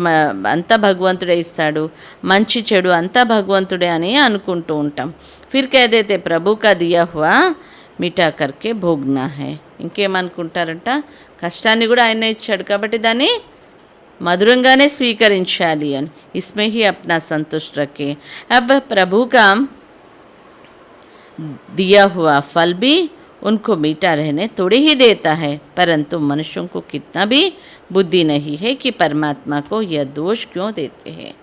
అంతా భగవంతుడే ఇస్తాడు, మంచి చెడు అంతా భగవంతుడే అని అనుకుంటూ ఉంటాం. ఫిర్ కహదేతే ప్రభు కా దియా హువా మిఠా కర్కే భోగ్నా హై. ఇంకేమనుకుంటారంట, కష్టాన్ని కూడా ఆయనే ఇచ్చాడు కాబట్టి దాన్ని మధురంగానే స్వీకరించాలి అని. ఇస్మే హీ అప్నా సంతుష్ట్ రఖే. అబ్ ప్రభు కా दिया हुआ फल भी उनको मीठा रहने थोड़े ही देता है, परंतु मनुष्यों को कितना भी बुद्धि नहीं है कि परमात्मा को यह दोष क्यों देते हैं.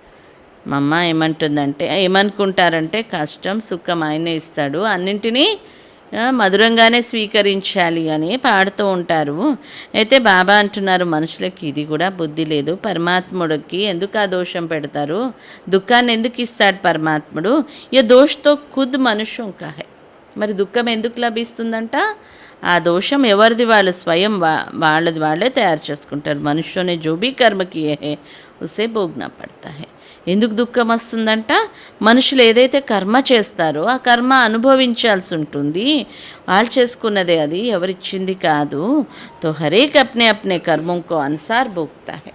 మా అమ్మ ఏమంటుందంటే, ఏమనుకుంటారంటే కష్టం సుఖం ఆయనే ఇస్తాడు, అన్నింటినీ మధురంగానే స్వీకరించాలి అని పాడుతూ ఉంటారు. అయితే బాబా అంటున్నారు మనుషులకి ఇది కూడా బుద్ధి లేదు, పరమాత్ముడికి ఎందుకు ఆ దోషం పెడతారు, దుఃఖాన్ని ఎందుకు ఇస్తాడు పరమాత్ముడు. ఏ దోషతో ఖుద్ మనుష్యం కా హై. మరి దుఃఖం ఎందుకు లభిస్తుందంట, ఆ దోషం ఎవరిది వాళ్ళు స్వయం వాళ్ళది వాళ్ళే తయారు చేసుకుంటారు. మనుష్యునే జో భీ కర్మ కియే హై ఉసే భోగ్నా పడతా హై. ఎందుకు దుఃఖం వస్తుందంట, మనుషులు ఏదైతే కర్మ చేస్తారో ఆ కర్మ అనుభవించాల్సి ఉంటుంది, వాళ్ళు చేసుకున్నదే, అది ఎవరిచ్చింది కాదు. తో హరేక్ అప్నే అప్నే కర్మంకో అనుసార్ భోగ్తా హై.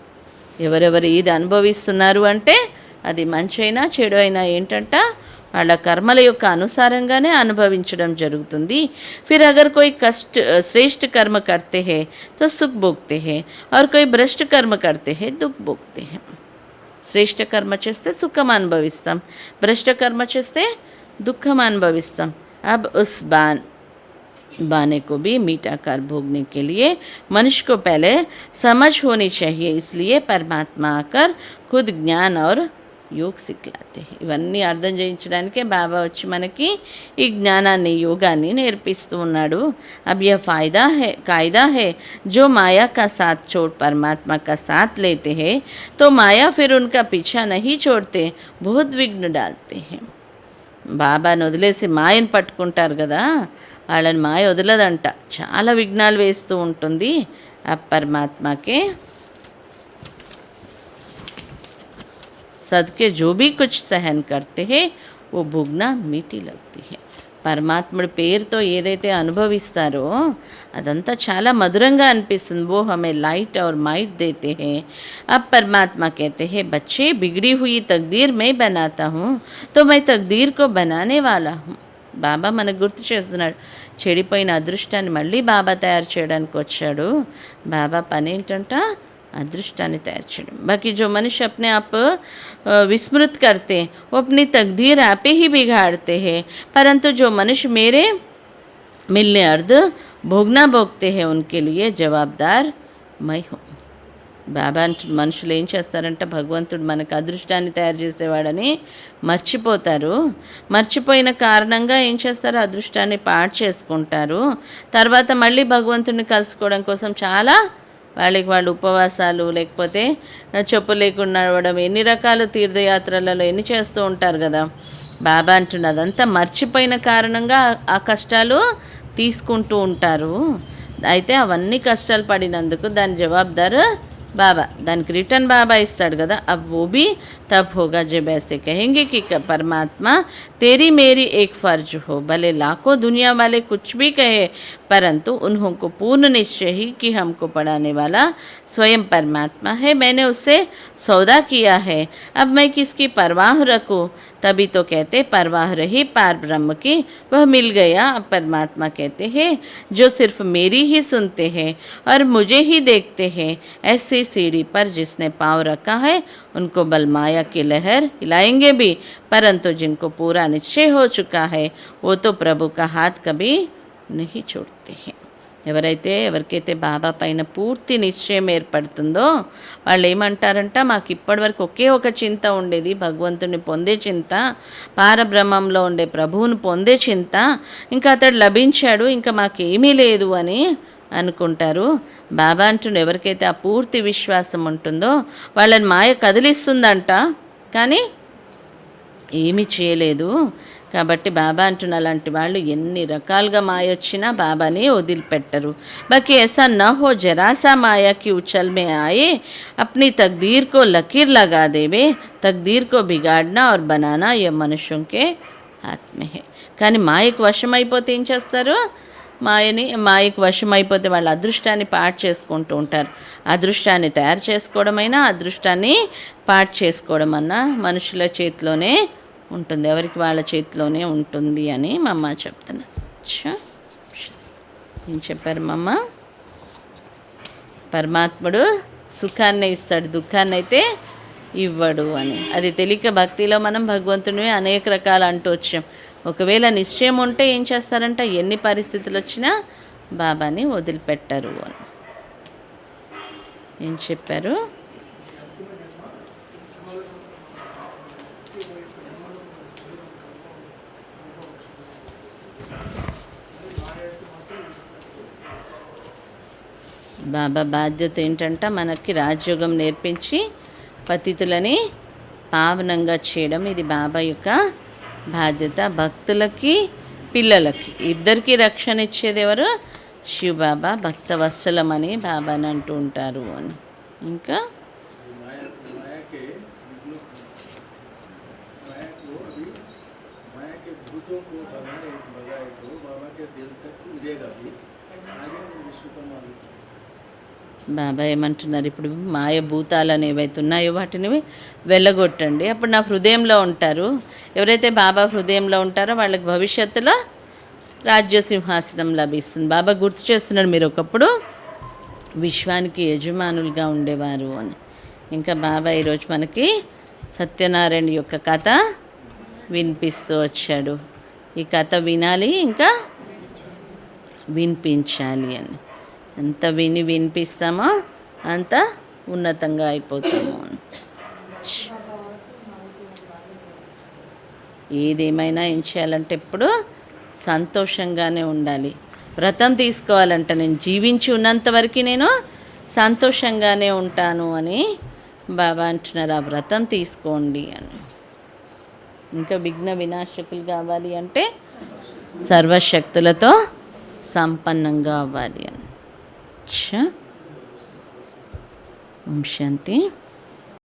ఎవరెవరు ఇది అనుభవిస్తున్నారు అంటే అది మంచి అయినా చెడు అయినా ఏంటంట వాళ్ళ కర్మల యొక్క అనుసారంగానే అనుభవించడం జరుగుతుంది. फिर अगर कोई कष्ट श्रेष्ठ कर्म करते हैं तो सुख भोगते हैं और कोई भ्रष्ट कर्म करते हैं दुख भोगते हैं. శ్రేష్ఠ కర్మ చేస్తే సుఖం అనుభవిస్తాం, భ్రష్ట కర్మ చేస్తే దుఃఖం అనుభవిస్తాం. अब उस बाने को भी मीठा कर भोगने के लिए मनुष्य को पहले समझ होनी चाहिए. इसलिए परमात्मा आकर खुद ज्ञान और योग सिखलाते हैं. ఇవన్నీ అర్థం చేయించడానికే బాబా వచ్చి మనకి ఈ జ్ఞానాన్ని యోగాన్ని నేర్పిస్తూ ఉన్నాడు. अब यह कायदा है जो माया का साथ छोड़ परमात्मा का साथ लेते हैं तो माया फिर उनका पीछा नहीं छोड़ते, बहुत विघ्न डालते हैं. బాబాను వదిలేసి మాయను పట్టుకుంటారు కదా, వాళ్ళని మాయ వదలదంట, చాలా విఘ్నాలు వేస్తూ ఉంటుంది. ఆ పరమాత్మకే सदके जो भी कुछ सहन करते हैं वो भोगना मीठी लगती है. పరమాత్ముడి పేరుతో ఏదైతే అనుభవిస్తారో అదంతా చాలా మధురంగా అనిపిస్తుంది. वो हमें लाइट और माइट देते हैं. अब परमात्मा कहते हैं बच्चे बिगड़ी हुई तकदीर मैं बनाता हूँ तो मैं तकदीर को बनाने वाला हूँ. బాబా మనకు గుర్తు చేస్తున్నాడు, చెడిపోయిన అదృష్టాన్ని మళ్ళీ బాబా తయారు చేయడానికి వచ్చాడు. బాబా పని ఏంటంట, अदृष्टाన్ని तैयार చేయడం. बाकी जो मनुष्य अपने आप विस्मृत करते हैं वो अपनी तकदीर आप ही बिगाड़ते हैं, परंतु जो मनुष्य मेरे मिलने अर्ध भोगना भोगते हैं उनके लिए जवाबदार मैं हूँ. బాబా మనుషులు ఏం చేస్తారంటే భగవంతుడు మనకు అదృష్టాన్ని తయారు చేసేవాడని మర్చిపోతారు. మర్చిపోయిన కారణంగా ఏం చేస్తారు, అదృష్టాన్ని పాడు చేసుకుంటారు. తర్వాత మళ్ళీ భగవంతుడిని కలుసుకోవడం కోసం చాలా వాళ్ళు ఉపవాసాలు, లేకపోతే చెప్పు లేకుండా నడవడం, ఎన్ని రకాల తీర్థయాత్రలలో ఎన్ని చేస్తూ ఉంటారు కదా. బాబా అంటున్నది అదంతా మర్చిపోయిన కారణంగా ఆ కష్టాలు తీసుకుంటూ ఉంటారు. అయితే అవన్నీ కష్టాలు పడినందుకు దాని జవాబుదారు బాబా, దానికి రిటర్న్ బాబా ఇస్తాడు కదా. अब वो भी तब होगा जब ऐसे कहेंगे कि परमात्मा तेरी मेरी एक फ़र्ज हो, भले लाखों दुनिया वाले कुछ भी कहे, परंतु उन्हों को पूर्ण निश्चय ही कि हमको पढ़ाने वाला स्वयं परमात्मा है, मैंने उससे सौदा किया है, अब मैं किसकी परवाह रखूँ. तभी तो कहते परवाह रही पार ब्रह्म की, वह मिल गया. अब परमात्मा कहते हैं जो सिर्फ मेरी ही सुनते हैं और मुझे ही देखते हैं, ऐसी सीढ़ी पर जिसने पाँव रखा है उनको बल माया की लहर हिलाएंगे भी, परंतु जिनको पूरा निश्चय हो चुका है वो तो प्रभु का हाथ कभी नहीं छोड़ते हैं. ఎవరికైతే బాబా పైన పూర్తి నిశ్చయం ఏర్పడుతుందో వాళ్ళు ఏమంటారంట, మాకు ఇప్పటివరకు ఒకే ఒక చింత ఉండేది, భగవంతుని పొందే చింత, పారబ్రహ్మంలో ఉండే ప్రభువుని పొందే చింత, ఇంకా అతడు లభించాడు, ఇంకా మాకేమీ లేదు అని అనుకుంటారు. బాబా అంటున్న ఎవరికైతే ఆ పూర్తి విశ్వాసం ఉంటుందో వాళ్ళని మాయ కదిలిస్తుందంట, కానీ ఏమీ చేయలేదు. కాబట్టి బాబా అంటున్న అలాంటి వాళ్ళు ఎన్ని రకాలుగా మాయ వచ్చినా బాబాని వదిలిపెట్టరు. బాకీ ऐसा न हो जरा सा माया की उछल में आए अपनी तकदीर को लकीर लगा देवे, तकदीर को बिगाड़ना और बनाना ये मनुष्यों के हाथ में है. కానీ మాయకు వశం అయిపోతే ఏం చేస్తారు, మాయకు వశం అయిపోతే వాళ్ళ అదృష్టాన్ని పాడు చేసుకుంటూ ఉంటారు. అదృష్టాన్ని తయారు చేసుకోవడమైనా అదృష్టాన్ని పాడు చేసుకోవడం అన్నా మనుషుల చేతిలోనే ఉంటుంది, ఎవరికి వాళ్ళ చేతిలోనే ఉంటుంది అని మా అమ్మ చెప్తున్నారు. ఏం చెప్పారు మా అమ్మ, పరమాత్ముడు సుఖాన్ని ఇస్తాడు, దుఃఖాన్ని అయితే ఇవ్వడు అని. అది తెలియక భక్తిలో మనం భగవంతుని అనేక రకాలు అంటూ వచ్చాం. ఒకవేళ నిశ్చయం ఉంటే ఏం చేస్తారంట, ఎన్ని పరిస్థితులు వచ్చినా బాబాని వదిలిపెట్టరు అని ఏం చెప్పారు. బాబా బాధ్యత ఏంటంట, మనకి రాజయోగం నేర్పించి పతితులని పావనంగా చేయడం. ఇది బాబా యొక్క బాధ్యత. భక్తులకి పిల్లలకి ఇద్దరికీ రక్షణ ఇచ్చేది ఎవరు, శివబాబా. భక్త వత్సలం అని బాబాని అంటూ ఉంటారు అని. ఇంకా బాబా ఏమంటున్నారు ఇప్పుడు, మాయ భూతాలు అనేవైతే ఉన్నాయో వాటిని వెళ్ళగొట్టండి, అప్పుడు నా హృదయంలో ఉంటారు. ఎవరైతే బాబా హృదయంలో ఉంటారో వాళ్ళకి భవిష్యత్తులో రాజ్య సింహాసనం లభిస్తుంది. బాబా గుర్తు చేస్తున్నారు, మీరు ఒకప్పుడు విశ్వానికి యజమానులుగా ఉండేవారు అని. ఇంకా బాబా ఈరోజు మనకి సత్యనారాయణ యొక్క కథ వినిపిస్తూ వచ్చాడు. ఈ కథ వినాలి, ఇంకా వినిపించాలి అని. ఎంత వినిపిస్తామో అంత ఉన్నతంగా అయిపోతాము అని. ఏదేమైనా ఏం చేయాలంటే ఎప్పుడు సంతోషంగానే ఉండాలి. వ్రతం తీసుకోవాలంట, నేను జీవించి ఉన్నంత వరకు నేను సంతోషంగానే ఉంటాను అని బాబా అంటున్నారు. ఆ వ్రతం తీసుకోండి అని. ఇంకా విఘ్న వినాశకులు కావాలి అంటే సర్వశక్తులతో సంపన్నంగా అవ్వాలి అని. ఓం శాంతి.